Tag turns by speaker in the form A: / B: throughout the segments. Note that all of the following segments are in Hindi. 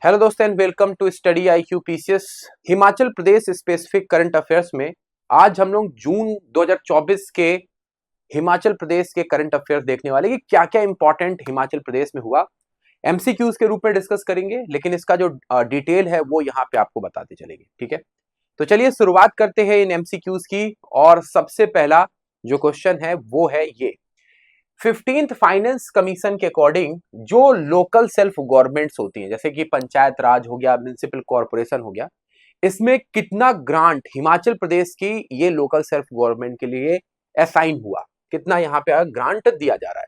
A: हेलो दोस्तों and welcome to study IQ PCS। Himachal Pradesh specific current affairs में आज हम लोग जून 2024 के हिमाचल प्रदेश के करंट अफेयर्स देखने वाले कि क्या क्या इंपॉर्टेंट हिमाचल प्रदेश में हुआ। MCQs के रूप में डिस्कस करेंगे, लेकिन इसका जो डिटेल है वो यहाँ पे आपको बताते चलेंगे। ठीक है, तो चलिए शुरुआत करते हैं इन MCQs की। और सबसे पहला जो क्वेश्चन है वो है ये, 15th फाइनेंस कमीशन के अकॉर्डिंग जो लोकल सेल्फ गवर्नमेंट्स होती हैं, जैसे कि पंचायत राज हो गया, म्युनिसिपल कॉर्पोरेशन हो गया, इसमें कितना ग्रांट हिमाचल प्रदेश की ये लोकल सेल्फ गवर्नमेंट के लिए असाइन हुआ, कितना यहाँ पे ग्रांट दिया जा रहा है।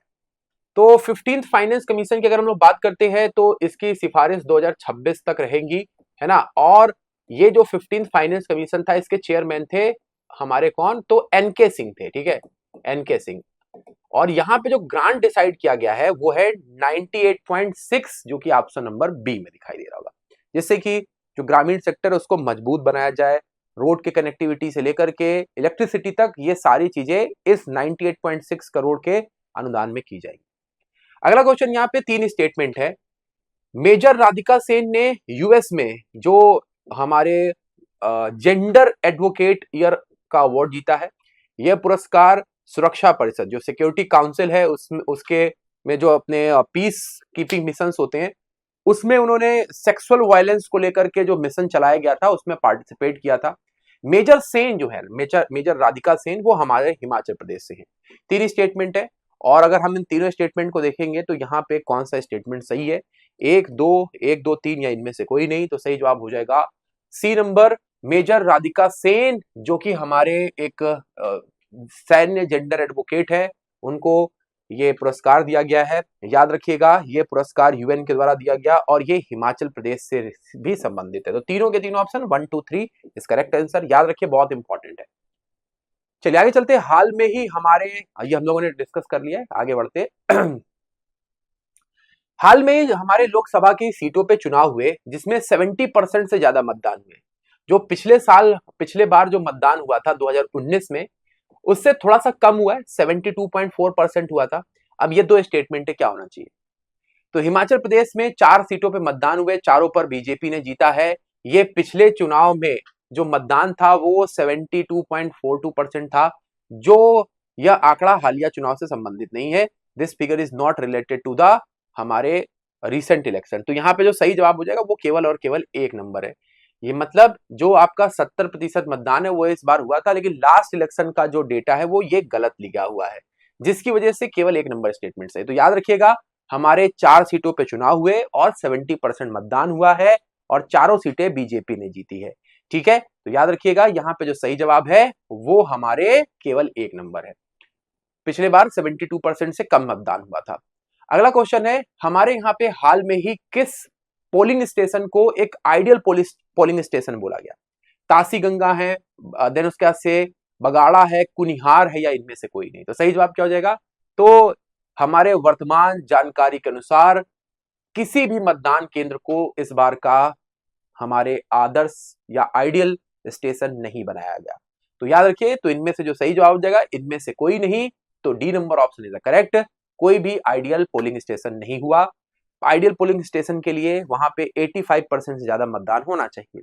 A: तो 15th फाइनेंस कमीशन की अगर हम लोग बात करते हैं तो इसकी सिफारिश 2026 तक रहेंगी, है ना। और ये जो 15th फाइनेंस कमीशन था, इसके चेयरमैन थे हमारे कौन, तो NK सिंह थे। ठीक है, NK सिंह। और यहाँ पे जो ग्रांट डिसाइड किया गया है वो है 98.6, जो कि ऑप्शन नंबर बी में दिखाई दे रहा होगा, जिससे कि जो ग्रामीण सेक्टर है उसको मजबूत बनाया जाए, रोड के कनेक्टिविटी से लेकर के इलेक्ट्रिसिटी तक, ये सारी चीजें इस 98.6 करोड़ के अनुदान में की जाएगी। अगला क्वेश्चन, यहाँ पे 3 स्टेटमेंट है। मेजर राधिका सेन ने US में जो हमारे जेंडर एडवोकेट ईयर का अवार्ड जीता है, यह पुरस्कार सुरक्षा परिषद जो सिक्योरिटी काउंसिल है उसके में जो अपने पीस कीपिंग मिशंस होते हैं, उसमें उन्होंने सेक्सुअल वायलेंस को लेकर के जो मिशन चलाया गया था उसमें पार्टिसिपेट किया था। मेजर सेन जो है, मेजर राधिका सेन, वो हमारे हिमाचल प्रदेश से है। 3 स्टेटमेंट है, और अगर हम इन तीनों स्टेटमेंट को देखेंगे तो यहाँ पे कौन सा स्टेटमेंट सही है, 1 2 3 या इनमें से कोई नहीं, तो सही जवाब हो जाएगा C number, major Radhika Sen, जो कि हमारे एक सैन्य जेंडर एडवोकेट है, उनको ये पुरस्कार दिया गया है। याद रखिएगा, ये पुरस्कार UN के द्वारा दिया गया और ये हिमाचल प्रदेश से भी संबंधित है। तो तीनों के तीनों ऑप्शन 1 2 3 इस करेक्ट आंसर, याद रखिए, बहुत इंपॉर्टेंट है। चलिए आगे चलते हैं। हाल में ही हमारे, ये हम लोगों ने डिस्कस कर लिया है, आगे बढ़ते हाल में ही हमारे लोकसभा की सीटों पे चुनाव हुए जिसमें 70% से ज्यादा मतदान हुए। जो पिछले बार जो मतदान हुआ था 2019 में, उससे थोड़ा सा कम हुआ है, 72.4% हुआ था। अब ये 2 स्टेटमेंट है, क्या होना चाहिए। तो हिमाचल प्रदेश में 4 सीटों पे मतदान हुए, चारों पर बीजेपी ने जीता है। ये पिछले चुनाव में जो मतदान था वो 72.42% था। जो यह आंकड़ा हालिया चुनाव से संबंधित नहीं है। This figure is not related to the हमारे रिसेंट इलेक्शन। तो यहाँ पे जो सही जवाब हो जाएगा वो केवल और केवल 1 नंबर है। ये मतलब जो आपका 70% मतदान है वो इस बार हुआ था, लेकिन लास्ट इलेक्शन का जो डेटा है वो ये गलत लिखा हुआ है, जिसकी वजह से केवल 1 नंबर स्टेटमेंट है। तो याद रखिएगा, हमारे 4 सीटों पे चुनाव हुए और 70% मतदान हुआ है और चारों सीटें बीजेपी ने जीती है। ठीक है, तो याद रखिएगा, यहाँ पे जो सही जवाब है वो हमारे केवल 1 नंबर है। पिछले बार 72% से कम मतदान हुआ था। अगला क्वेश्चन है, हमारे यहाँ पे हाल में ही किस पोलिंग स्टेशन को एक आइडियल पोलिंग स्टेशन बोला गया। तासी गंगा है, देन उसके बाद से बगाड़ा है, कुनिहार है, या इनमें से कोई नहीं। तो सही जवाब क्या हो जाएगा, तो हमारे वर्तमान जानकारी के अनुसार किसी भी मतदान केंद्र को इस बार का हमारे आदर्श या आइडियल स्टेशन नहीं बनाया गया। तो याद रखिए, तो इनमें से जो सही जवाब हो जाएगा, इनमें से कोई नहीं, तो D number option is correct. कोई भी आइडियल पोलिंग स्टेशन नहीं हुआ। आइडियल पोलिंग स्टेशन के लिए वहां पे 85% से ज्यादा मतदान होना चाहिए।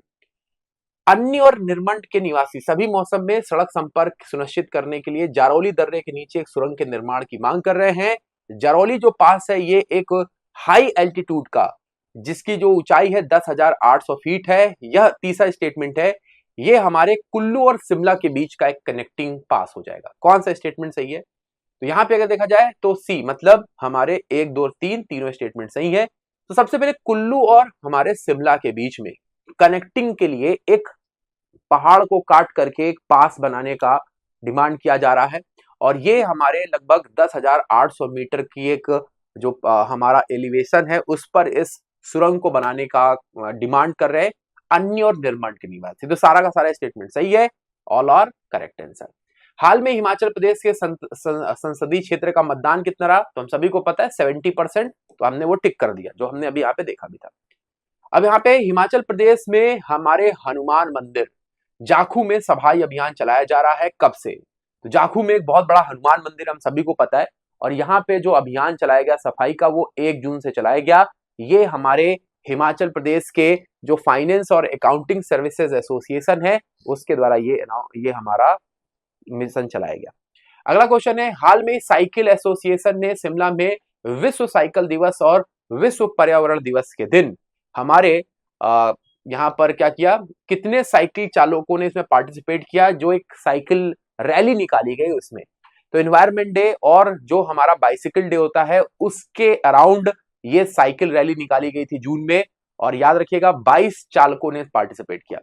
A: अन्य और निर्मंड के निवासी सभी मौसम में सड़क संपर्क सुनिश्चित करने के लिए जारौली दर्रे के नीचे एक सुरंग के निर्माण की मांग कर रहे हैं। जारौली जो पास है ये एक हाई एल्टीट्यूड का, जिसकी जो ऊंचाई है 10,800 फीट है। यह तीसरा स्टेटमेंट है, ये हमारे कुल्लू और शिमला के बीच का एक कनेक्टिंग पास हो जाएगा। कौन सा स्टेटमेंट सही है, तो यहां पे अगर देखा जाए तो सी, मतलब हमारे 1 2 3 तीनों स्टेटमेंट सही है। तो सबसे पहले कुल्लू और हमारे शिमला के बीच में कनेक्टिंग के लिए एक पहाड़ को काट करके एक पास बनाने का डिमांड किया जा रहा है, और ये हमारे लगभग 10,800 मीटर की एक जो हमारा एलिवेशन है उस पर इस सुरंग को बनाने का डिमांड कर रहे हैं अन्य और निर्मंड के निवासी। तो सारा का सारा स्टेटमेंट सही है, ऑल आर करेक्ट आंसर। हाल में हिमाचल प्रदेश के संसदीय क्षेत्र का मतदान कितना रहा, तो हम सभी को पता है 70%, तो हमने वो टिक कर दिया, जो हमने अभी यहाँ पे देखा भी था। अब यहाँ पे हिमाचल प्रदेश में हमारे हनुमान मंदिर जाखू में सफाई अभियान चलाया जा रहा है। कब से, तो जाखू में एक बहुत बड़ा हनुमान मंदिर हम सभी को पता है, और यहाँ पे जो अभियान चलाया गया सफाई का वो 1 जून से चलाया गया। ये हमारे हिमाचल प्रदेश के जो फाइनेंस और अकाउंटिंग सर्विसेज एसोसिएशन है उसके द्वारा ये हमारा मिशन चलाया गया। अगला क्वेश्चन है, हाल में साइकिल एसोसिएशन ने शिमला में विश्व साइकिल दिवस और विश्व पर्यावरण दिवस के दिन हमारे यहाँ पर क्या किया, कितने साइकिल चालकों ने इसमें पार्टिसिपेट किया, जो एक साइकिल रैली निकाली गई उसमें। तो एनवायरमेंट डे और जो हमारा बाइसिकल डे होता है उसके अराउंड ये साइकिल रैली निकाली गई थी जून में, और याद रखिएगा 22 चालकों ने पार्टिसिपेट किया।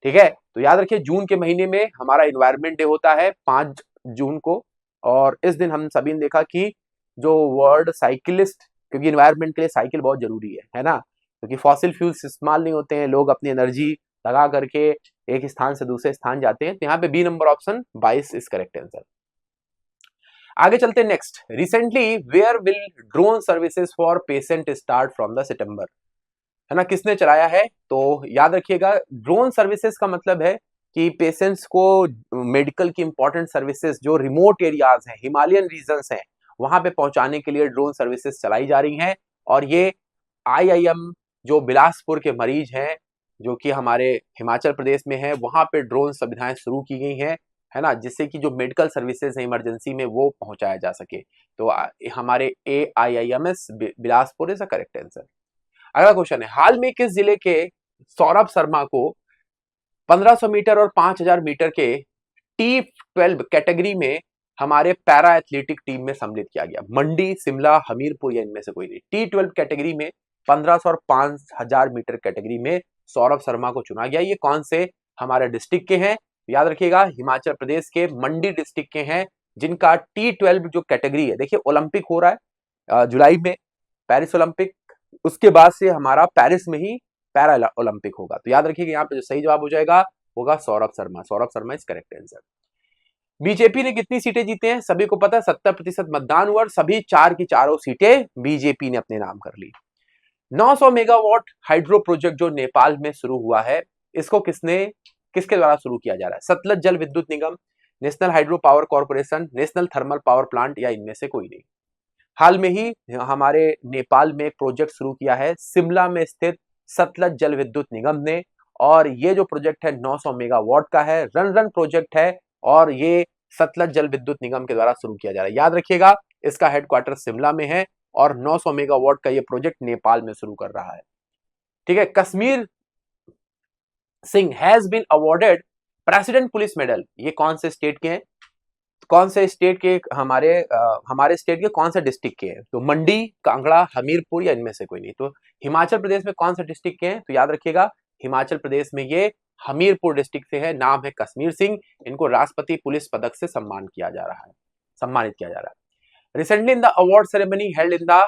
A: ठीक है, तो याद रखिए जून के महीने में हमारा एनवायरमेंट डे होता है 5 जून को, और इस दिन हम सभी ने देखा कि जो वर्ल्ड साइकिलिस्ट, क्योंकि एनवायरमेंट के लिए साइकिल बहुत जरूरी है ना, क्योंकि फॉसिल फ्यूल्स इस्तेमाल नहीं होते हैं, लोग अपनी एनर्जी लगा करके एक स्थान से दूसरे स्थान जाते हैं। तो यहाँ पे B number option 22 is correct answer. आगे चलते हैं next, recently where will drone services for patient start from the September, है ना, किसने चलाया है? तो याद रखिएगा ड्रोन सर्विसेज का मतलब है कि पेशेंट्स को मेडिकल की इंपॉर्टेंट सर्विसेज जो रिमोट एरियाज हैं, हिमालयन रीजन्स हैं, वहां पे पहुंचाने के लिए ड्रोन सर्विसेज चलाई जा रही हैं। और ये IIM जो बिलासपुर के मरीज हैं जो कि हमारे हिमाचल प्रदेश में है, वहां पे ड्रोन सुविधाएं शुरू की गई हैं, है ना, जिससे कि जो मेडिकल सर्विसेज है इमरजेंसी में वो पहुंचाया जा सके। तो हमारे AIIMS Bilaspur is a correct answer. अगला क्वेश्चन है, हाल में किस जिले के सौरभ शर्मा को 1500 मीटर और 5000 मीटर के T12 कैटेगरी में हमारे पैरा एथलेटिक टीम में सम्मिलित किया गया? मंडी, शिमला, हमीरपुर या इनमें से कोई नहीं। T12 कैटेगरी में 1500 और 5000 मीटर कैटेगरी में सौरभ शर्मा को चुना गया। ये कौन से हमारे डिस्ट्रिक्ट के हैं? याद रखिएगा हिमाचल प्रदेश के मंडी डिस्ट्रिक्ट के हैं, जिनका T12 जो कैटेगरी है, देखिए ओलंपिक हो रहा है जुलाई में, पेरिस ओलंपिक, उसके बाद से हमारा पेरिस में ही पैरा ओलंपिक होगा। तो याद रखिएगा यहाँ पे जो सही जवाब हो जाएगा होगा Saurabh Sharma. Saurabh Sharma is correct answer. BJP ने कितनी सीटें जीते हैं? सभी को पता है 70% मतदान हुआ और सभी 4 की चारों सीटें बीजेपी ने अपने नाम कर ली। 900 मेगावाट हाइड्रो प्रोजेक्ट जो नेपाल में शुरू हुआ है, इसको किसके द्वारा शुरू किया जा रहा है? Satluj Jal Vidyut Nigam, national hydro power corporation, national thermal power plant या इनमें से कोई नहीं। हाल में ही हमारे नेपाल में एक प्रोजेक्ट शुरू किया है शिमला में स्थित सतलज जल विद्युत निगम ने, और ये जो प्रोजेक्ट है 900 मेगावाट का है, रन प्रोजेक्ट है, और ये सतलज जल विद्युत निगम के द्वारा शुरू किया जा रहा है। याद रखिएगा इसका हेडक्वार्टर शिमला में है और 900 मेगावाट का ये प्रोजेक्ट नेपाल में शुरू कर रहा है। ठीक है, Kashmir Singh has been awarded president police medal, ये कौन से स्टेट के हैं? कौन से स्टेट के? हमारे स्टेट के कौन से डिस्ट्रिक्ट के हैं? तो मंडी, कांगड़ा, हमीरपुर या इनमें से कोई नहीं। तो हिमाचल प्रदेश में कौन से डिस्ट्रिक्ट के हैं? तो याद रखिएगा हिमाचल प्रदेश में ये हमीरपुर डिस्ट्रिक्ट से है, नाम है कश्मीर सिंह। इनको राष्ट्रपति पुलिस पदक से सम्मानित किया जा रहा है। Recently in the award ceremony held in the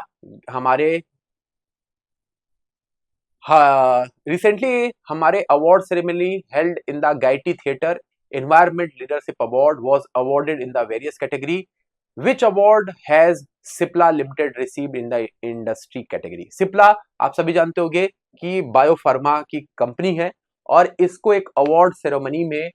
A: recently हमारे award ceremony held in the Gaiety theatre Environment Leadership Award was awarded in the various category. Which award has Cipla Limited received in the industry category? Cipla आप सभी जानते होंगे कि बायोफार्मा की कंपनी है, और इसको एक अवार्ड सेरेमनी में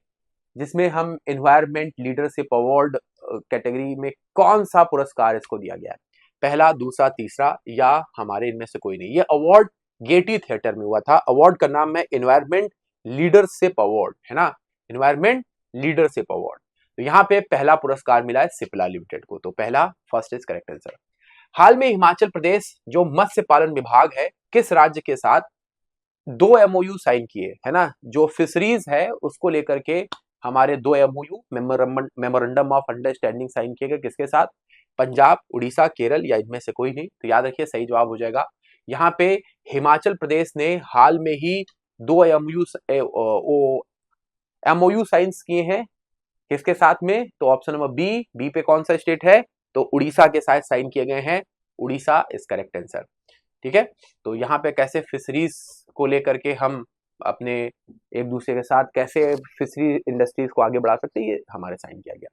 A: जिसमें हम एनवायरमेंट लीडरशिप अवार्ड कैटेगरी में कौन सा पुरस्कार इसको दिया गया है? पहला, दूसरा, तीसरा या हमारे इनमें से कोई नहीं। ये अवार्ड गेटी थिएटर में हुआ था। अवार्ड का नाम है एनवायरमेंट लीडरशिप अवार्ड, है ना, एनवायरमेंट लीडरशिप अवार्ड। तो यहाँ पे पहला पुरस्कार मिला है सिप्ला लिमिटेड को, तो पहला फर्स्ट इज करेक्ट आंसर। हाल में हिमाचल प्रदेश जो मत्स्य पालन विभाग है, किस राज्य के साथ 2 MOU साइन किए, है ना, जो फिशरीज है उसको लेकर के हमारे 2 MOU memorandum of understanding sign किए गए, किसके साथ? पंजाब, उड़ीसा, केरल या इनमें से कोई नहीं। तो याद रखिए सही जवाब हो जाएगा यहाँ पे हिमाचल प्रदेश ने हाल में ही 2 MOU साइंस किए हैं, किसके साथ में? तो ऑप्शन नंबर बी पे कौन सा स्टेट है? तो उड़ीसा के साथ साइन किए गए हैं। Orissa is correct answer. ठीक है, तो यहाँ पे कैसे फिशरीज को लेकर के हम अपने एक दूसरे के साथ कैसे फिशरी इंडस्ट्रीज को आगे बढ़ा सकते हैं, ये हमारे साइन किया गया।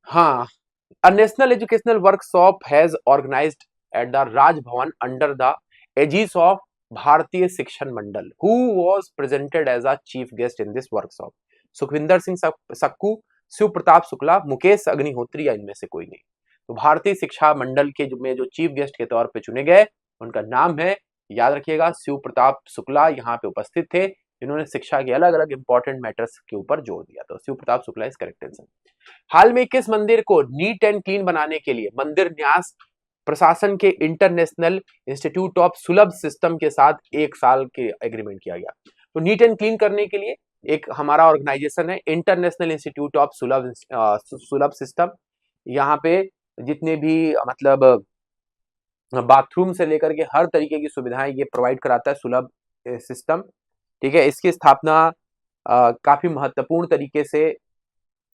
A: हाँ, a national educational workshop has organized at the Raj Bhavan under the aegis of Bharatiya Shikshan Mandal. Who was presented as a chief guest in this workshop? Sukhvinder Singh Sukhu, Shiv Pratap Shukla, Mukesh Agnihotri या इनमें से कोई नहीं। तो भारतीय शिक्षा मंडल के में जो चीफ गेस्ट के तौर पे चुने गए उनका नाम है याद रखिएगा शिव प्रताप शुक्ला यहाँ पे उपस्थित थे, इन्होंने शिक्षा के अलग अलग इंपॉर्टेंट मैटर्स के ऊपर जोर दिया। तो Shiv Pratap Shukla is correct answer. हाल में किस मंदिर को नीट एंड क्लीन बनाने के लिए मंदिर न्यास प्रशासन के इंटरनेशनल इंस्टीट्यूट ऑफ सुलभ सिस्टम के साथ 1 साल के एग्रीमेंट किया गया? तो नीट एंड क्लीन करने के लिए एक हमारा ऑर्गेनाइजेशन है इंटरनेशनल इंस्टीट्यूट ऑफ सुलभ सिस्टम। यहाँ पे जितने भी मतलब बाथरूम से लेकर के हर तरीके की सुविधाएं ये प्रोवाइड कराता है सुलभ सिस्टम। ठीक है, इसकी स्थापना काफी महत्वपूर्ण तरीके से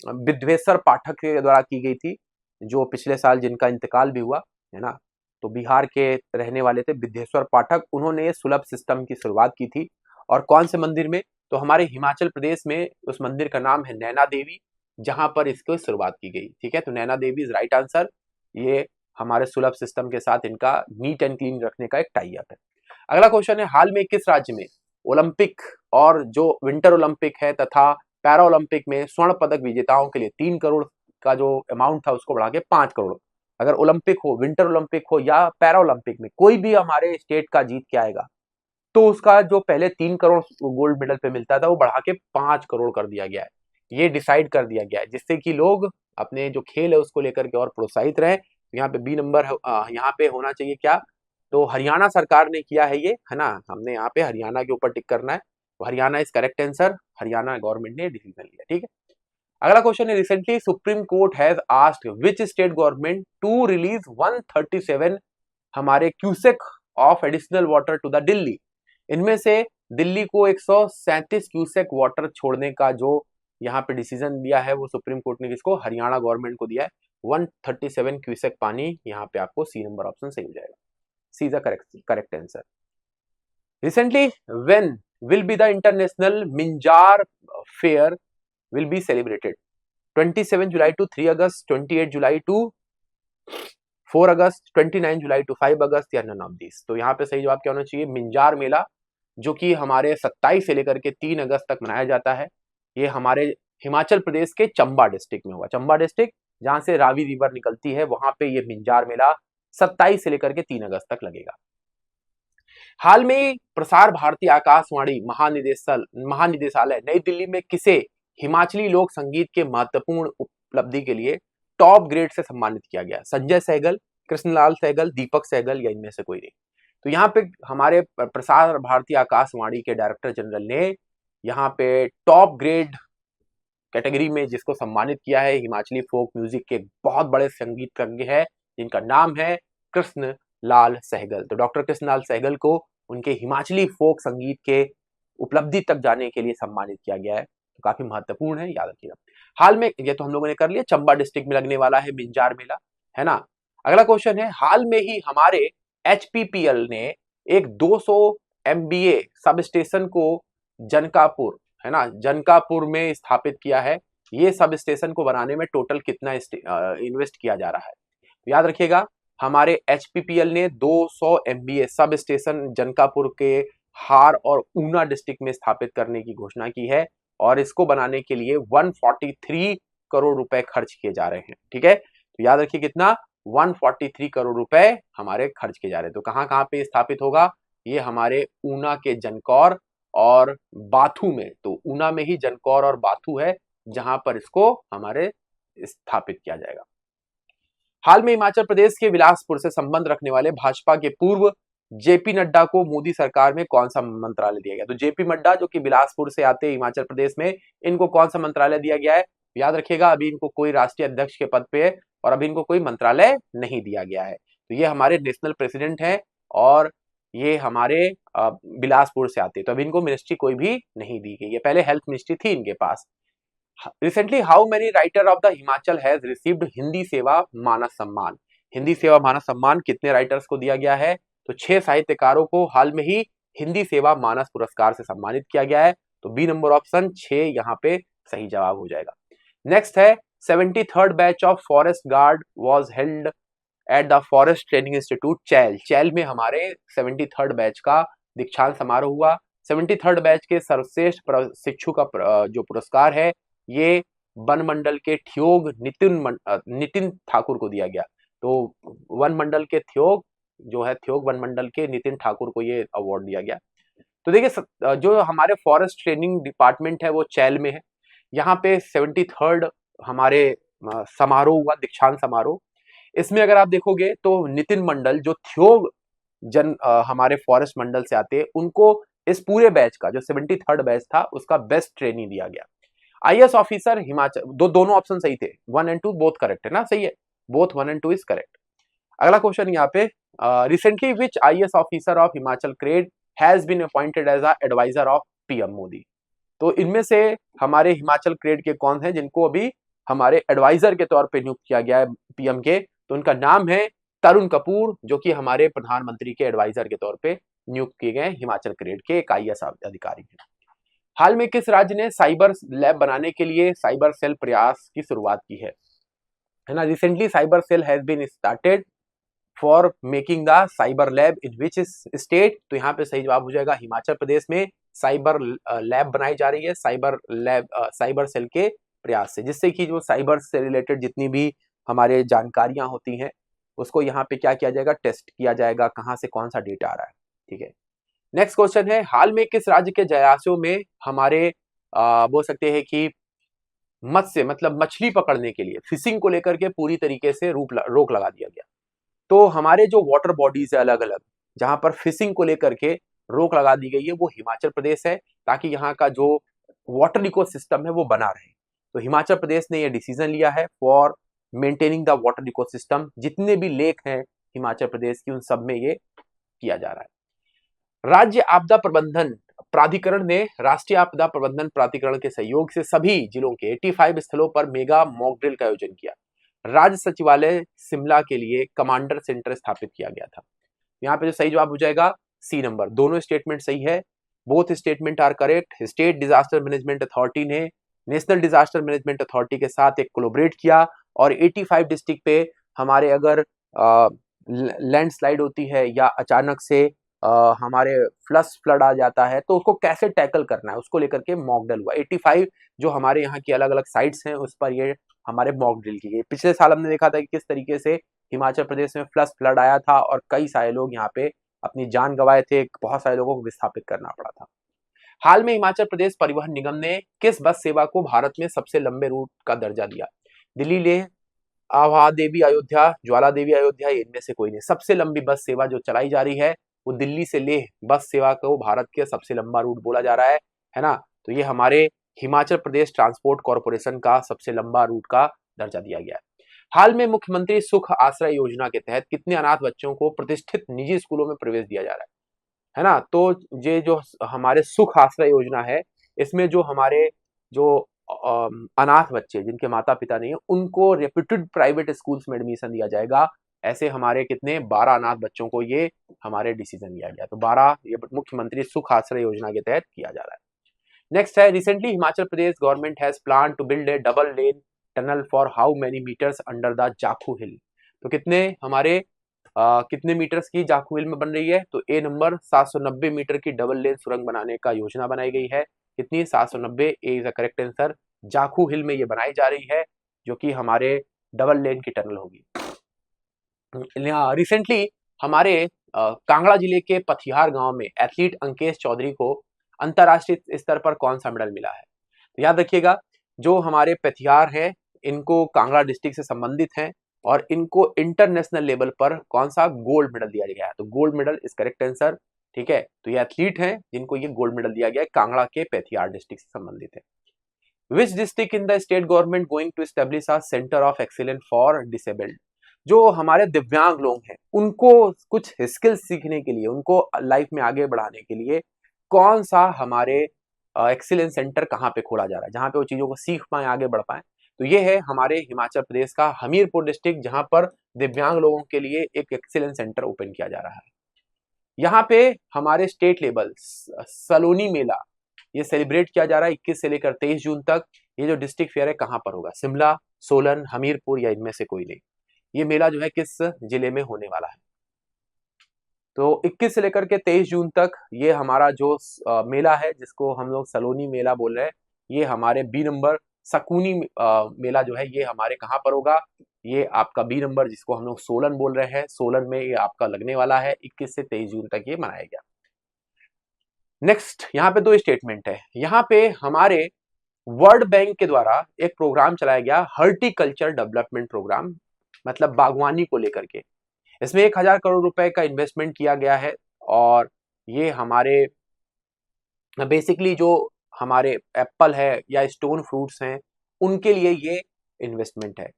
A: विद्वेश्वर पाठक के द्वारा की गई थी, जो पिछले साल जिनका इंतकाल भी हुआ है ना। तो बिहार के रहने वाले थे विद्वेश्वर पाठक, उन्होंने ये सुलभ सिस्टम की शुरुआत की थी। और कौन से मंदिर में? तो हमारे हिमाचल प्रदेश में उस मंदिर का नाम है नैना देवी, जहां पर इसकी शुरुआत की गई। ठीक है, तो Naina Devi is right answer. ये हमारे सुलभ सिस्टम के साथ इनका नीट एंड क्लीन रखने का एक टाई अप है। अगला क्वेश्चन है, हाल में किस राज्य में ओलंपिक और जो विंटर ओलंपिक है तथा पैरा ओलंपिक में स्वर्ण पदक विजेताओं के लिए 3 करोड़ का जो अमाउंट था उसको बढ़ा के 5 करोड़, अगर ओलंपिक हो, विंटर ओलंपिक हो या पैरा ओलंपिक में कोई भी हमारे स्टेट का जीत के आएगा तो उसका जो पहले 3 करोड़ गोल्ड मेडल पे मिलता था वो बढ़ा के 5 करोड़ कर दिया गया है। ये डिसाइड कर दिया गया है जिससे कि लोग अपने जो खेल है उसको लेकर के और प्रोत्साहित रहे। यहाँ पे बी नंबर यहाँ पे होना चाहिए क्या? तो हरियाणा सरकार ने किया है ये, है ना। हमने यहाँ पे हरियाणा के ऊपर टिक करना है, तो Haryana is correct answer. Haryana government ने डिसीजन लिया। ठीक है, अगला क्वेश्चन है, recently supreme court has asked which state government to release 137 हमारे cusec of additional water to the Delhi. इनमें से दिल्ली को 137 क्यूसेक वाटर छोड़ने का जो यहाँ पे डिसीजन दिया है वो सुप्रीम कोर्ट ने किसको? हरियाणा गवर्नमेंट को दिया है। 137 क्यूसेक पानी यहाँ पे आपको सी नंबर ऑप्शन सही हो जाएगा। C is the correct answer. Recently when will be the international Minjar fair will be celebrated? 27 July to 3 August, 28 July to 4 अगस्त, 29 जुलाई टू 5 अगस्त या नन ऑफ दिस? तो यहाँ पे सही जवाब क्या होना चाहिए? मिंजार मेला, जो कि हमारे 27 से लेकर के 3 अगस्त तक मनाया जाता है। ये हमारे हिमाचल प्रदेश के चंबा डिस्ट्रिक्ट में हुआ। चंबा डिस्ट्रिक्ट जहां से रावी रिवर निकलती है वहां पे ये मिंजार मेला 27 से लेकर के 3 अगस्त तक लगेगा। हाल में प्रसार भारती आकाशवाणी महानिदेशालय नई दिल्ली में किसे हिमाचली लोक संगीत के महत्वपूर्ण उपलब्धि के लिए टॉप ग्रेड से सम्मानित किया गया? संजय सहगल, कृष्णलाल सहगल, दीपक सहगल या इनमें से कोई नहीं? तो यहाँ पे हमारे प्रसार भारती आकाशवाणी के डायरेक्टर जनरल ने यहाँ पे टॉप ग्रेड कैटेगरी में जिसको सम्मानित किया है, हिमाचली फोक म्यूजिक के बहुत बड़े संगीतज्ञ है जिनका नाम है कृष्ण लाल सहगल। तो डॉक्टर कृष्णलाल सहगल को उनके हिमाचली फोक संगीत के उपलब्धि तक जाने के लिए सम्मानित किया गया है। तो काफी महत्वपूर्ण है, याद रखिएगा। हाल में, ये तो हम लोगों ने कर लिया, चंबा डिस्ट्रिक्ट में लगने वाला है मिंजार मेला, है ना। अगला क्वेश्चन है, हाल में ही हमारे HPPL ने एक 200 MVA सब स्टेशन को जनकापुर, है ना, जनकापुर में स्थापित किया है। ये सब स्टेशन को बनाने में टोटल कितना इन्वेस्ट किया जा रहा है? तो याद रखिएगा, हमारे HPPL ने 200 MVA सब स्टेशन जनकापुर के हार और ऊना डिस्ट्रिक्ट में स्थापित करने की घोषणा की है और इसको बनाने के लिए 143 करोड़ रुपए खर्च किए जा रहे हैं। ठीक है, तो याद रखिए कितना? 143 करोड़ रुपए हमारे खर्च किए जा रहे हैं। तो कहां कहां पे स्थापित होगा? ये हमारे ऊना के जनकौर और बाथू में। तो ऊना में ही जनकौर और बाथू है जहां पर इसको हमारे स्थापित किया जाएगा। हाल में हिमाचल प्रदेश के बिलासपुर से संबंध रखने वाले भाजपा के पूर्व जेपी नड्डा को मोदी सरकार में कौन सा मंत्रालय दिया गया? तो जेपी नड्डा जो कि बिलासपुर से आते हैं हिमाचल प्रदेश में, इनको कौन सा मंत्रालय दिया गया है? याद रखिएगा, अभी इनको कोई राष्ट्रीय अध्यक्ष के पद पे है और अभी इनको कोई मंत्रालय नहीं दिया गया है। तो ये हमारे नेशनल प्रेसिडेंट है और ये हमारे बिलासपुर से आते हैं। तो अभी इनको मिनिस्ट्री कोई भी नहीं दी गई है, पहले हेल्थ मिनिस्ट्री थी इनके पास। Recently how many writer of the Himachal has received Hindi Sewa Manas सम्मान? हिंदी सेवा मानस सम्मान कितने राइटर्स को दिया गया है? तो 6 साहित्यकारों को हाल में ही हिंदी सेवा मानस पुरस्कार से सम्मानित किया गया है। तो बी नंबर ऑप्शन 6 यहाँ पे सही जवाब हो जाएगा। नेक्स्ट है, 73rd batch of forest guard was held at the forest training institute Chail. Chail में हमारे 73rd बैच का दीक्षांत समारोह हुआ। 73rd बैच के सर्वश्रेष्ठ प्रशिक्षु का जो पुरस्कार है ये वन मंडल के ठियोग नितिन ठाकुर को दिया गया। तो वन मंडल के ठियोग जो है थ्योग वनमंडल के नितिन ठाकुर को ये अवार्ड दिया गया। तो देखिए जो हमारे फॉरेस्ट ट्रेनिंग डिपार्टमेंट है वो चैल में है। यहाँ पे 73rd हमारे समारोह हुआ, दीक्षांत समारोह। इसमें अगर आप देखोगे तो नितिन मंडल जो थ्योग हमारे फॉरेस्ट मंडल से आते हैं, उनको इस पूरे बैच का जो 73rd बैच था उसका बेस्ट ट्रेनिंग दिया गया। आईएएस ऑफिसर हिमाचल, दोनों ऑप्शन सही थे, 1 and 2 बोथ करेक्ट है ना, सही है, बोथ 1 and 2 इज करेक्ट। अगला क्वेश्चन यहाँ पे, recently which IAS officer of Himachal क्रेड has been appointed as a advisor of PM Modi. तो इनमें से हमारे हिमाचल क्रेड के कौन हैं जिनको अभी हमारे एडवाइजर के तौर पे नियुक्त किया गया है पीएम के? तो उनका नाम है तरुण कपूर, जो कि हमारे प्रधानमंत्री के एडवाइजर के तौर पे नियुक्त किए गए हिमाचल क्रेड के एक आईएएस अधिकारी हैं। हाल में किस राज्य ने साइबर लैब बनाने के लिए साइबर सेल प्रयास की शुरुआत की है ना? Recently cyber cell has been started for making the cyber lab in which state? तो यहाँ पे सही जवाब हो जाएगा हिमाचल प्रदेश में साइबर लैब बनाई जा रही है, साइबर सेल के प्रयास से, जिससे कि जो साइबर से रिलेटेड जितनी भी हमारे जानकारियां होती हैं उसको यहाँ पे क्या किया जाएगा, टेस्ट किया जाएगा, कहाँ से कौन सा डेटा आ रहा है। ठीक है, नेक्स्ट क्वेश्चन है, हाल में किस राज्य के जलाशयों में हमारे बोल सकते हैं कि मत्स्य मतलब मछली पकड़ने के लिए फिशिंग को लेकर के पूरी तरीके से रोक लगा दिया गया? तो हमारे जो वाटर बॉडीज है अलग अलग जहां पर फिशिंग को लेकर के रोक लगा दी गई है वो हिमाचल प्रदेश है, ताकि यहाँ का जो वाटर इकोसिस्टम है वो बना रहे। तो हिमाचल प्रदेश ने ये डिसीजन लिया है for maintaining the water ecosystem. जितने भी लेक हैं हिमाचल प्रदेश की उन सब में ये किया जा रहा है। राज्य आपदा प्रबंधन प्राधिकरण ने राष्ट्रीय आपदा प्रबंधन प्राधिकरण के सहयोग से सभी जिलों के 85 स्थलों पर मेगा मॉक ड्रिल का आयोजन किया। राज्य सचिवालय शिमला के लिए कमांडर सेंटर स्थापित किया गया था। यहाँ पे जो सही जवाब हो जाएगा सी नंबर, दोनों स्टेटमेंट सही है, both statement are correct. State disaster management authority ने नेशनल डिजास्टर मैनेजमेंट अथॉरिटी के साथ एक कोलैबोरेट किया और 85 डिस्ट्रिक्ट पे हमारे अगर लैंडस्लाइड होती है या अचानक से हमारे फ्लड आ जाता है तो उसको कैसे टैकल करना है उसको लेकर के मॉक ड्रिल हुआ। 85 जो हमारे यहाँ की अलग अलग साइट्स हैं उस पर ये हमारे मॉक ड्रिल की गई। पिछले साल हमने देखा था कि किस तरीके से हिमाचल प्रदेश में फ्लड आया था और कई सारे लोग यहाँ पे अपनी जान गंवाए थे, बहुत सारे लोगों को विस्थापित करना पड़ा था। हाल में हिमाचल प्रदेश परिवहन निगम ने किस बस सेवा को भारत में सबसे लंबे रूट का दर्जा दिया? दिल्ली लेह, आभा देवी अयोध्या, ज्वाला देवी अयोध्या, इनमें से कोई नहीं। सबसे लंबी बस सेवा जो चलाई जा रही है वो दिल्ली से लेह बस सेवा को भारत के सबसे लंबा रूट बोला जा रहा है ना? तो ये हमारे हिमाचल प्रदेश ट्रांसपोर्ट कॉर्पोरेशन का सबसे लंबा रूट का दर्जा दिया गया है। हाल में मुख्यमंत्री सुख आश्रय योजना के तहत कितने अनाथ बच्चों को प्रतिष्ठित निजी स्कूलों में प्रवेश दिया जा रहा है ना? तो ये जो हमारे सुख आश्रय योजना है इसमें जो हमारे जो अनाथ बच्चे जिनके माता पिता नहीं है उनको रेप्यूटेड प्राइवेट स्कूल्स में एडमिशन दिया जाएगा। ऐसे हमारे कितने 12 अनाथ बच्चों को ये हमारे डिसीजन लिया गया। तो 12 ये मुख्यमंत्री सुख आश्रय योजना के तहत किया जा रहा है। नेक्स्ट है, recently Himachal Pradesh government has plan to build a double lane tunnel for how many metres under the Jakhu hill? तो कितने हमारे कितने मीटर्स की जाखू हिल में बन रही है? तो ए नंबर 790 मीटर की डबल लेन सुरंग बनाने का योजना बनाई गई है। कितनी? 790, A is the correct answer. Jakhu hill में ये बनाई जा रही है जो कि हमारे डबल लेन की टनल होगी। रिसेंटली हमारे कांगड़ा जिले के पथियार गांव में एथलीट अंकेश चौधरी को अंतरराष्ट्रीय स्तर पर कौन सा मेडल मिला है? तो याद रखिएगा जो हमारे पथियार हैं इनको कांगड़ा डिस्ट्रिक्ट से संबंधित हैं और इनको इंटरनेशनल लेवल पर कौन सा गोल्ड मेडल दिया गया है? तो gold medal is correct answer. ठीक है, तो ये एथलीट हैं जिनको ये गोल्ड मेडल दिया गया है, कांगड़ा के पेथियार डिस्ट्रिक्ट से संबंधित है। Which district in the state government going to establish a centre of excellence for disabled? जो हमारे दिव्यांग लोग हैं उनको कुछ स्किल्स सीखने के लिए, उनको लाइफ में आगे बढ़ाने के लिए कौन सा हमारे एक्सीलेंस सेंटर कहाँ पे खोला जा रहा है जहाँ पे वो चीजों को सीख पाए, आगे बढ़ पाए? तो ये है हमारे हिमाचल प्रदेश का हमीरपुर डिस्ट्रिक्ट, जहां पर दिव्यांग लोगों के लिए एक एक्सीलेंस सेंटर ओपन किया जा रहा है। यहाँ पे हमारे स्टेट लेवल सलोनी मेला ये सेलिब्रेट किया जा रहा है 21 से लेकर 23 जून तक। ये जो डिस्ट्रिक्ट फेयर है कहाँ पर होगा? शिमला, सोलन, हमीरपुर या इनमें से कोई नहीं। ये मेला जो है किस जिले में होने वाला है? तो 21 से लेकर के 23 जून तक ये हमारा जो मेला है जिसको हम लोग सलोनी मेला बोल रहे हैं, ये हमारे बी नंबर सकूनी मेला जो है ये हमारे कहाँ पर होगा? ये आपका बी नंबर, जिसको हम लोग सोलन बोल रहे हैं, सोलन में ये आपका लगने वाला है। 21 से 23 जून तक ये मनाया गया। नेक्स्ट, यहाँ पे दो स्टेटमेंट है। यहाँ पे हमारे वर्ल्ड बैंक के द्वारा एक प्रोग्राम चलाया गया, हॉर्टिकल्चर डेवलपमेंट प्रोग्राम, मतलब बागवानी को लेकर के। इसमें 1000 करोड़ रुपए का इन्वेस्टमेंट किया गया है, और ये हमारे बेसिकली जो हमारे एप्पल है या स्टोन फ्रूट्स हैं, उनके लिए ये इन्वेस्टमेंट है।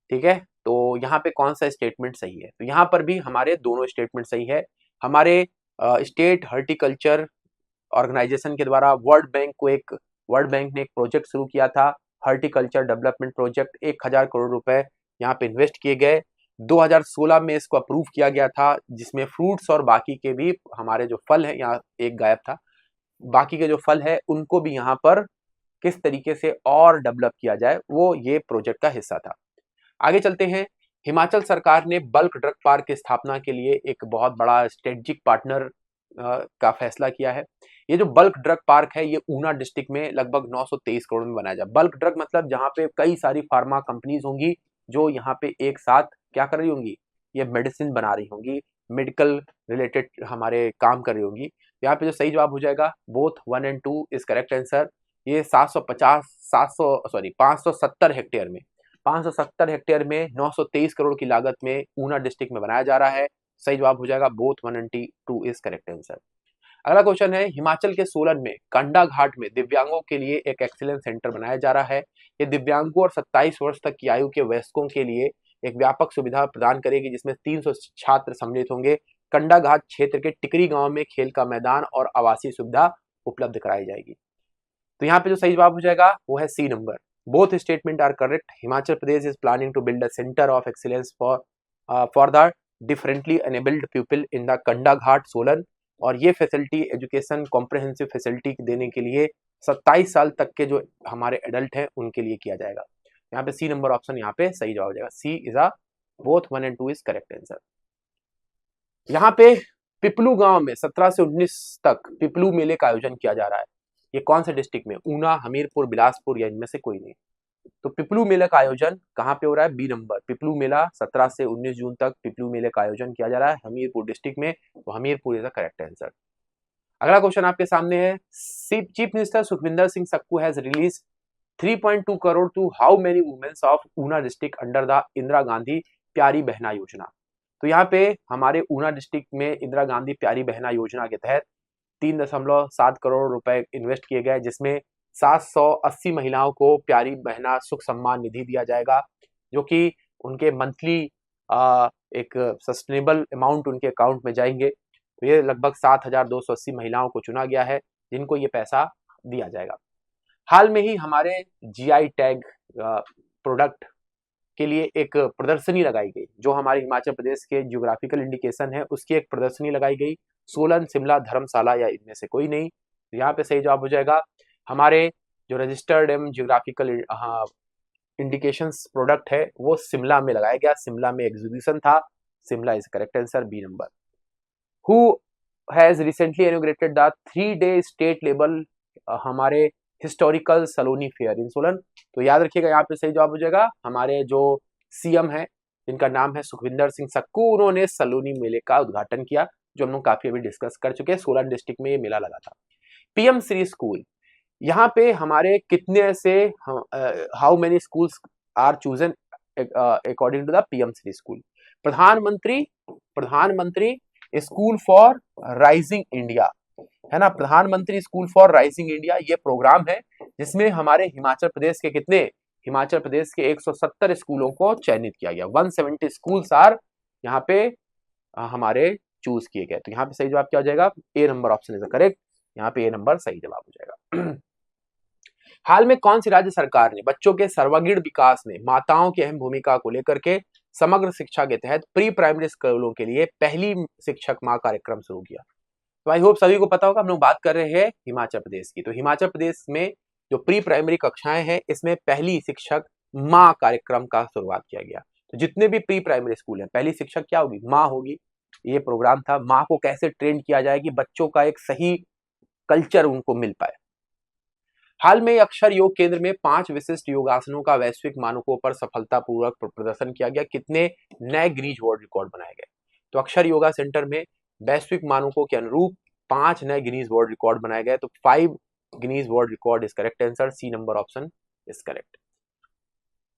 A: ठीक है, तो यहाँ पे कौन सा स्टेटमेंट सही है? तो यहाँ पर भी हमारे दोनों स्टेटमेंट सही है। हमारे स्टेट हॉर्टिकल्चर ऑर्गेनाइजेशन के द्वारा वर्ल्ड बैंक ने एक प्रोजेक्ट शुरू किया था, हॉर्टिकल्चर डेवलपमेंट प्रोजेक्ट। 1000 करोड़ रुपए यहाँ पे इन्वेस्ट किए गए। 2016 में इसको अप्रूव किया गया था, जिसमें फ्रूट्स और बाकी के भी हमारे जो फल है, यहाँ एक गायब था, बाकी के जो फल है उनको भी यहाँ पर किस तरीके से और डेवलप किया जाए, वो ये प्रोजेक्ट का हिस्सा था। आगे चलते हैं। हिमाचल सरकार ने बल्क ड्रग पार्क की स्थापना के लिए एक बहुत बड़ा स्ट्रेटेजिक पार्टनर का फैसला किया है। ये जो बल्क ड्रग पार्क है, ये ऊना डिस्ट्रिक्ट में लगभग 923 करोड़ में बनाया जाए। बल्क ड्रग मतलब जहाँ पे कई सारी फार्मा कंपनीज होंगी जो यहाँ पे एक साथ क्या कर रही होंगी, ये मेडिसिन बना रही होंगी, मेडिकल रिलेटेड हमारे काम कर रही होंगी। यहाँ पे जो सही जवाब हो जाएगा, बोथ 1 और 2 इज करेक्ट आंसर। ये 570 हेक्टेयर में 570 हेक्टेयर में 923 करोड़ की लागत में ऊना डिस्ट्रिक्ट में बनाया जा रहा है। सही जवाब हो जाएगा, बोथ 1 और 2 इज करेक्ट आंसर। अगला क्वेश्चन है, हिमाचल के सोलन में कंडा घाट में दिव्यांगों के लिए एक एक्सीलेंस सेंटर बनाया जा रहा है। ये दिव्यांगों और 27 वर्ष तक की आयु के वयस्कों के लिए एक व्यापक सुविधा प्रदान करेगी, जिसमें 300 छात्र सम्मिलित होंगे। कंडा घाट क्षेत्र के टिकरी गांव में खेल का मैदान और आवासीय सुविधा उपलब्ध कराई जाएगी। तो यहाँ पे जो सही जवाब हो जाएगा वो है C number. Both statement are correct. Himachal Pradesh is planning to build a centre of excellence for the differently enabled people in the Kanda Ghat Solan, और ये फैसिलिटी एजुकेशन कॉम्प्रहेंसिव फैसिलिटी देने के लिए 27 साल तक के जो हमारे एडल्ट हैं उनके लिए किया जाएगा। यहाँ पे सी नंबर ऑप्शन यहाँ पे सही जवाब हो जाएगा। सी इज अ बोथ 1 और 2 इज करेक्ट आंसर। यहाँ पे पिपलू गांव में 17 से 19 तक पिपलू मेले का आयोजन किया जा रहा है। ये कौन से डिस्ट्रिक्ट में? ऊना, हमीरपुर, बिलासपुर या इनमें से कोई नहीं। तो पिपलू मेले का आयोजन कहाँ पे हो रहा है? B number. पिपलू मेला 17 से 19 जून तक पिपलू मेले का आयोजन किया जा रहा है हमीरपुर डिस्ट्रिक्ट में। तो Hamirpur is the correct answer. अगला क्वेश्चन आपके सामने है, chief minister Sukhvinder Singh Sukhu has release 3.2 crore to how many womens of Una district under the Indira Gandhi Pyari Behna योजना। तो यहाँ पे हमारे ऊना डिस्ट्रिक्ट में इंदिरा गांधी प्यारी बहना योजना के तहत 3.7 करोड़ रुपए इन्वेस्ट किए गए, जिसमें 780 महिलाओं को प्यारी बहना सुख सम्मान निधि दिया जाएगा, जो कि उनके मंथली एक सस्टेनेबल अमाउंट उनके अकाउंट में जाएंगे। तो ये लगभग 7280 महिलाओं को चुना गया है जिनको ये पैसा दिया जाएगा। हाल में ही हमारे जीआई टैग प्रोडक्ट के लिए एक प्रदर्शनी लगाई गई, जो हमारे हिमाचल प्रदेश के जियोग्राफिकल इंडिकेशन है उसकी एक प्रदर्शनी लगाई गई। सोलन, शिमला, धर्मशाला या इनमें से कोई नहीं। यहाँ पे सही जवाब हो जाएगा, हमारे जो रजिस्टर्ड एवं जियोग्राफिकल इंडिकेशंस प्रोडक्ट है वो शिमला में लगाया गया। शिमला में एग्जीबिशन था। Shimla is correct answer, B number. Who has recently inaugurated the 3-day state level हमारे historical Saloni fair in Solan? तो याद रखिएगा, यहाँ पे सही जवाब हो जाएगा हमारे जो सीएम है, जिनका नाम है सुखविंदर सिंह सक्कू, उन्होंने सलोनी मेले का उद्घाटन किया, जो हम लोग काफी अभी डिस्कस कर चुके हैं। सोलन डिस्ट्रिक्ट में ये मेला लगा था। पीएम श्री स्कूल, यहाँ पे हमारे कितने ऐसे how many schools are chosen according to the PM Shri school? Pradhanmantri school for rising India, है ना, Pradhanmantri school for rising India ये प्रोग्राम है, जिसमें हमारे हिमाचल प्रदेश के 170 स्कूलों को चयनित किया गया। 170 स्कूल्स आर यहाँ पे हमारे चूज किए गए। तो यहाँ पे सही जवाब क्या हो जाएगा? ए नंबर ऑप्शन इज करेक्ट। यहाँ पे ए नंबर सही जवाब हो जाएगा। हाल में कौन सी राज्य सरकार ने बच्चों के सर्वांगीण विकास में माताओं की अहम भूमिका को लेकर के समग्र शिक्षा के तहत प्री प्राइमरी स्कूलों के लिए पहली शिक्षक माह कार्यक्रम शुरू किया? तो आई होप सभी को पता होगा, हम लोग बात कर रहे हैं हिमाचल प्रदेश की। तो हिमाचल प्रदेश में जो प्री प्राइमरी कक्षाएं हैं, इसमें पहली शिक्षक माँ कार्यक्रम का शुरुआत किया गया। तो जितने भी प्री प्राइमरी स्कूल हैं, पहली शिक्षक क्या होगी? माँ होगी। ये प्रोग्राम था, माँ को कैसे ट्रेन किया जाए कि बच्चों का एक सही कल्चर उनको मिल पाए। हाल में अक्षर योग केंद्र में 5 विशिष्ट योगासनों का वैश्विक मानकों पर सफलतापूर्वक प्रदर्शन किया गया। कितने नए गिनीज वर्ल्ड रिकॉर्ड बनाए गए? तो अक्षर योगा सेंटर में वैश्विक मानकों के अनुरूप 5 नए गिनीज वर्ल्ड रिकॉर्ड बनाए गए। तो 5 Guinness world record is correct answer, C number option is correct.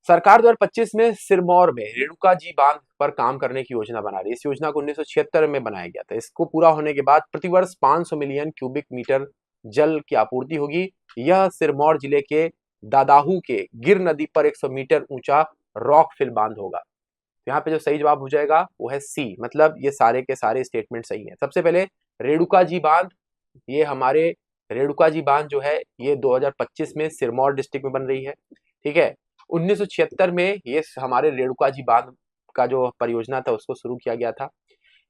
A: सरकार 2025 में सिरमौर में रेणुका जी बांध पर काम करने की योजना बना रही है। इस योजना को 1976 में बनाया गया था। इसको पूरा होने के बाद प्रतिवर्ष 500 मिलियन क्यूबिक मीटर जल की आपूर्ति होगी। यह सिरमौर जिले के दादाहू के गिर नदी पर 100 मीटर ऊंचा रॉकफिल बांध होगा। यहाँ पे जो सही जवाब हो जाएगा वो है सी, मतलब ये सारे के सारे स्टेटमेंट सही हैं। सबसे पहले रेणुका जी बांध, ये हमारे रेणुका जी बांध जो है ये 2025 में सिरमौर डिस्ट्रिक्ट में बन रही है। ठीक है, 1976 में ये हमारे रेणुका जी बांध का जो परियोजना था उसको शुरू किया गया था।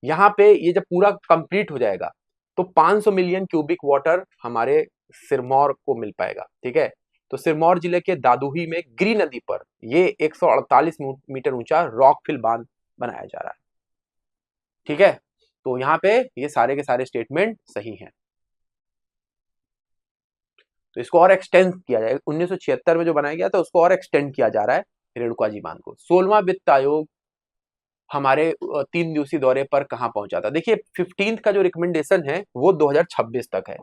A: यहाँ पे ये जब पूरा कंप्लीट हो जाएगा तो 500 मिलियन क्यूबिक वाटर हमारे सिरमौर को मिल पाएगा। ठीक है, तो सिरमौर जिले के दादुही में गिरी नदी पर ये 148 मीटर ऊंचा रॉकफिल बांध बनाया जा रहा है। ठीक है, तो यहाँ पे ये सारे के सारे स्टेटमेंट सही हैं। तो इसको और एक्सटेंड किया जाएगा। 1976 में जो बनाया गया था उसको और एक्सटेंड किया जा रहा है रेणुका जी बांध को। 16वां वित्त आयोग हमारे 3 दिवसीय दौरे पर कहां पहुंचा था? देखिए 15th का जो रिकमेंडेशन है वो 2026 तक है।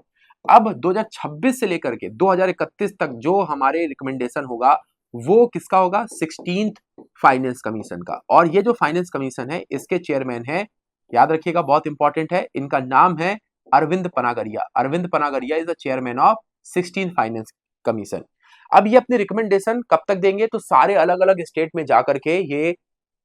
A: अब 2026 से लेकर के 2031 तक जो हमारे रिकमेंडेशन होगा वो किसका होगा? 16th फाइनेंस कमीशन का। और ये जो फाइनेंस कमीशन है इसके चेयरमैन है, याद रखिएगा बहुत इंपॉर्टेंट है, इनका नाम है Arvind Panagariya. Arvind Panagariya is the chairman of 16th finance commission. अब ये अपने रिकमेंडेशन कब तक देंगे? तो सारे अलग अलग स्टेट में जाकर के ये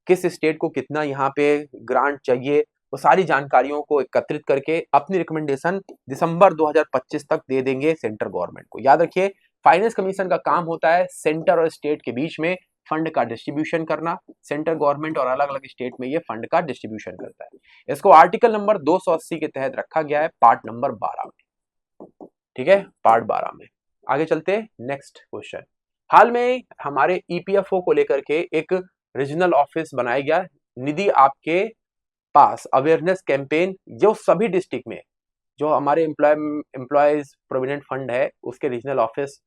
A: किस स्टेट को कितना यहाँ पे ग्रांट चाहिए वो सारी जानकारियों को एकत्रित करके अपनी रिकमेंडेशन दिसंबर 2025 तक दे देंगे सेंट्रल गवर्नमेंट को। याद रखिए फाइनेंस कमीशन का काम होता है सेंटर और स्टेट के बीच में फंड का डिस्ट्रीब्यूशन करना। सेंट्रल गवर्नमेंट और अलग अलग स्टेट में ये फंड का डिस्ट्रीब्यूशन करता है। इसको आर्टिकल नंबर 280 के तहत रखा गया है पार्ट नंबर 12 में। ठीक है, पार्ट 12 में। आगे चलते नेक्स्ट क्वेश्चन। हाल में हमारे ईपीएफओ को लेकर के एक रीजनल ऑफिस बनाया गया, निधि आपके पास अवेयरनेस कैंपेन, जो सभी डिस्ट्रिक्ट में जो हमारे एम्प्लॉयज प्रोविडेंट फंड है उसके रीजनल ऑफिस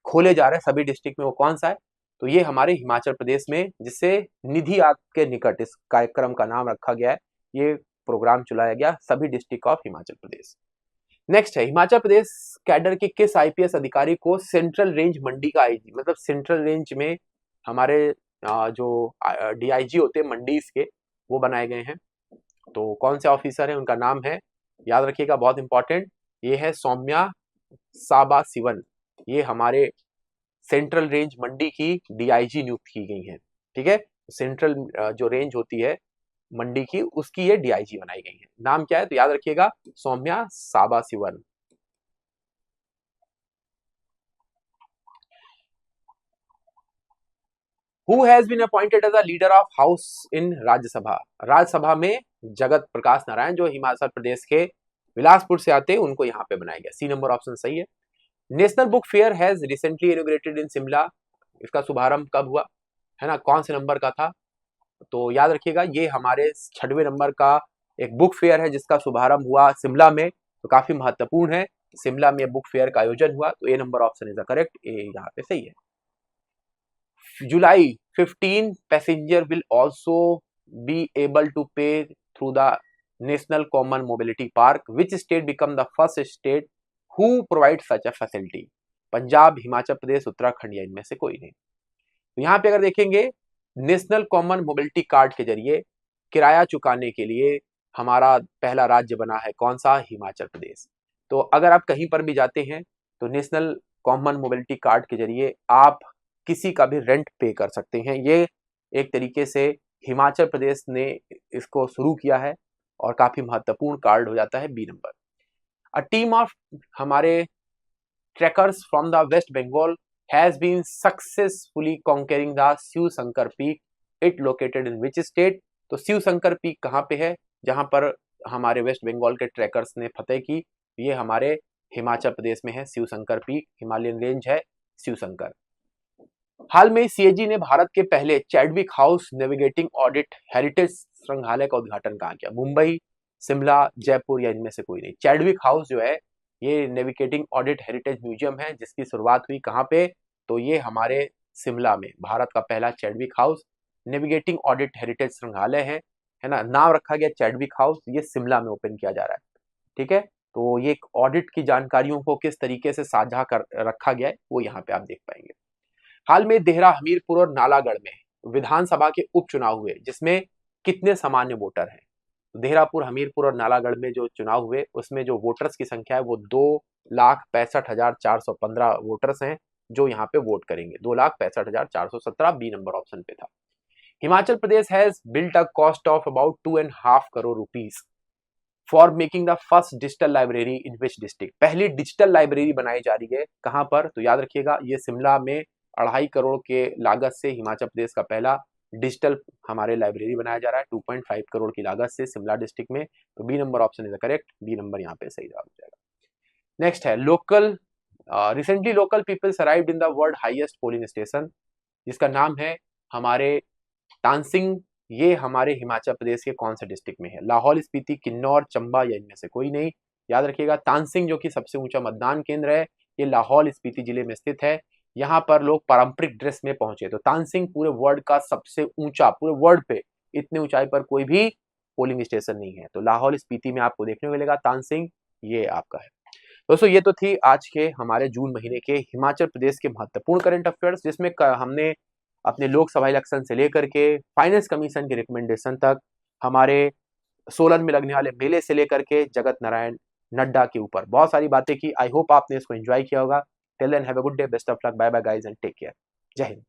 A: खोले जा रहे हैं सभी डिस्ट्रिक्ट में। वो कौन सा है? तो ये हमारे हिमाचल प्रदेश में, जिससे निधि आपके निकट इस कार्यक्रम का नाम रखा गया है। ये प्रोग्राम चलाया गया सभी district of Himachal Pradesh. Next है हिमाचल प्रदेश कैडर के किस आईपीएस अधिकारी को सेंट्रल रेंज मंडी का आईजी, मतलब सेंट्रल रेंज में हमारे जो डीआईजी होते हैं मंडीज के वो बनाए गए हैं। तो कौन से ऑफिसर हैं? उनका नाम है, याद रखिएगा बहुत इंपॉर्टेंट, ये है सौम्या साबा सिवन। ये हमारे सेंट्रल रेंज मंडी की डीआईजी नियुक्त की गई हैं। ठीक है, सेंट्रल जो रेंज होती है मंडी की उसकी ये डीआईजी बनाई गई है। नाम क्या है? तो याद रखिएगा सौम्या साबा Sivan. Who has been appointed as a leader of house in Rajya Sabha? Rajya Sabha में जगत प्रकाश नारायण जो हिमाचल प्रदेश के बिलासपुर से आते हैं उनको यहाँ पे बनाया गया। सी नंबर ऑप्शन सही है। National book fair has recently inaugurated इन शिमला, इसका शुभारंभ कब हुआ है ना? कौन से नंबर का था? तो याद रखिएगा ये हमारे 6वें नंबर का एक बुक फेयर है जिसका शुभारंभ हुआ शिमला में। तो काफी महत्वपूर्ण है, शिमला में बुक फेयर का आयोजन हुआ। तो A number option is correct, ए यहाँ पे सही है। July 15 passenger will also be able to pay through the National Common Mobility Park. Which state become the first state who provide such a facility? Punjab, Himachal Pradesh, Uttarakhand या इनमें से कोई नहीं। तो यहाँ पे अगर देखेंगे नेशनल कॉमन मोबिलिटी कार्ड के जरिए किराया चुकाने के लिए हमारा पहला राज्य बना है कौन सा? हिमाचल प्रदेश। तो अगर आप कहीं पर भी जाते हैं तो नेशनल कॉमन मोबिलिटी कार्ड के जरिए आप किसी का भी रेंट पे कर सकते हैं। ये एक तरीके से हिमाचल प्रदेश ने इसको शुरू किया है और काफी महत्वपूर्ण कार्ड हो जाता है। B number. A team of हमारे trekkers from the West Bengal has been successfully conquering the Shiv Shankar peak, it located in which state? तो शिव शंकर पीक कहाँ पे है जहां पर हमारे वेस्ट बंगाल के ट्रैकर्स ने फतेह की? ये हमारे हिमाचल प्रदेश में है Shiv Shankar peak, Himalayan range है शिव शंकर। हाल में सीएजी ने भारत के पहले Chadwick house navigating audit heritage संग्रहालय का उद्घाटन कहाँ किया? मुंबई, शिमला, जयपुर या इनमें से कोई नहीं। चैडविक हाउस जो है ये नेविगेटिंग ऑडिट हेरिटेज म्यूजियम है, जिसकी शुरुआत हुई कहाँ पे, तो ये हमारे शिमला में, भारत का पहला Chadwick house navigating audit heritage संग्रहालय है ना, नाम रखा गया चैडविक हाउस, ये शिमला में ओपन किया जा रहा है। ठीक है, तो ये एक ऑडिट की जानकारियों को किस तरीके से साझा कर रखा गया है वो यहाँ पे आप देख पाएंगे। हाल में देहरा, हमीरपुर और नालागढ़ में विधानसभा के उपचुनाव हुए, जिसमें कितने सामान्य वोटर हैं। देहरापुर, हमीरपुर और नालागढ़ में जो चुनाव हुए उसमें जो वोटर्स की संख्या है वो 2,65,415 वोटर्स हैं जो यहाँ पे वोट करेंगे। 2,65,417 बी नंबर ऑप्शन पे था। Himachal Pradesh has built a cost of about 2.5 crore rupees for making the first digital library in which district. पहली डिजिटल लाइब्रेरी बनाई जा रही है कहां पर, तो याद रखिएगा ये शिमला में 2.5 करोड़ के लागत से हिमाचल प्रदेश का पहला डिजिटल हमारे लाइब्रेरी बनाया जा रहा है 2.5 करोड़ की लागत से शिमला डिस्ट्रिक्ट में। तो B number option is correct, B number यहाँ पे सही जवाब हो जाएगा। नेक्स्ट है local, recently local peoples arrived in the world highest polling station, जिसका नाम है हमारे तानसिंग। ये हमारे हिमाचल प्रदेश के कौन से डिस्ट्रिक्ट में है, लाहौल स्पीति, किन्नौर, चंबा या इनमें से कोई नहीं। याद रखिएगा तानसिंग जो कि सबसे ऊंचा मतदान केंद्र है ये लाहौल स्पीति जिले में स्थित है। यहाँ पर लोग पारंपरिक ड्रेस में पहुंचे। तो तानसिंग पूरे वर्ल्ड का सबसे ऊंचा, पूरे वर्ल्ड पे इतने ऊंचाई पर कोई भी पोलिंग स्टेशन नहीं है। तो लाहौल स्पीति में आपको देखने को मिलेगा तानसिंग, ये आपका है। दोस्तों ये तो थी आज के हमारे जून महीने के हिमाचल प्रदेश के महत्वपूर्ण करंट अफेयर्स, जिसमें हमने अपने लोकसभा इलेक्शन से लेकर के फाइनेंस कमीशन के रिकमेंडेशन तक, हमारे सोलन में लगने वाले मेले से लेकर के जगत नारायण नड्डा के ऊपर बहुत सारी बातें की। आई होप आपने इसको एंजॉय किया होगा। Till then have a good day, best of luck, bye bye guys and take care. जय हिंद।